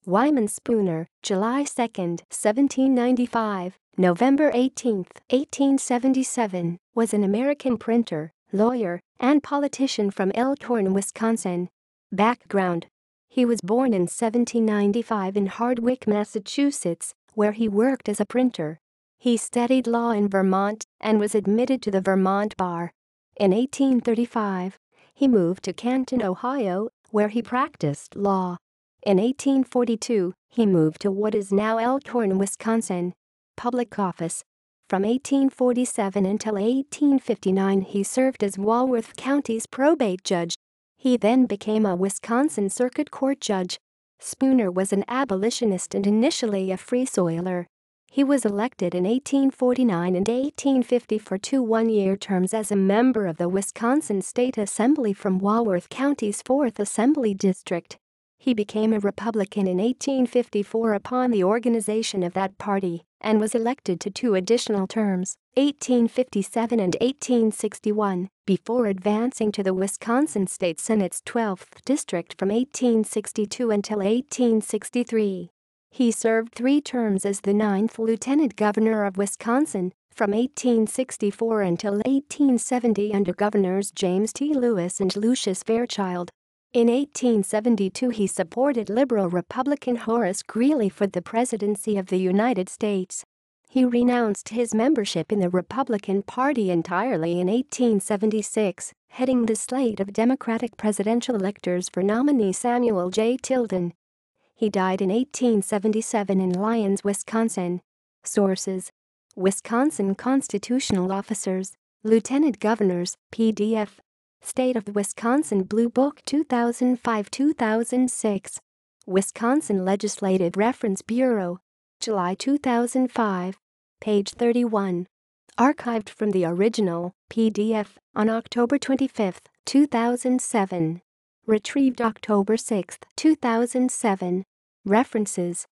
Wyman Spooner, July 2, 1795, November 18, 1877, was an American printer, lawyer, and politician from Elkhorn, Wisconsin. Background: he was born in 1795 in Hardwick, Massachusetts, where he worked as a printer. He studied law in Vermont and was admitted to the Vermont bar. In 1835, he moved to Canton, Ohio, where he practiced law. In 1842, he moved to what is now Elkhorn, Wisconsin. Public office: from 1847 until 1859 he served as Walworth County's probate judge. He then became a Wisconsin Circuit Court judge. Spooner was an abolitionist and initially a Free Soiler. He was elected in 1849 and 1850 for two one-year terms as a member of the Wisconsin State Assembly from Walworth County's 4th Assembly District. He became a Republican in 1854 upon the organization of that party and was elected to two additional terms, 1857 and 1861, before advancing to the Wisconsin State Senate's 12th District from 1862 until 1863. He served 3 terms as the 9th Lieutenant Governor of Wisconsin, from 1864 until 1870 under Governors James T. Lewis and Lucius Fairchild. In 1872 he supported liberal Republican Horace Greeley for the presidency of the United States. He renounced his membership in the Republican Party entirely in 1876, heading the slate of Democratic presidential electors for nominee Samuel J. Tilden. He died in 1877 in Lyons, Wisconsin. Sources: Wisconsin Constitutional Officers, Lieutenant Governors, PDF. State of Wisconsin Blue Book 2005-2006. Wisconsin Legislative Reference Bureau. July 2005. Page 31. Archived from the original, PDF, on October 25, 2007. Retrieved October 6, 2007. References: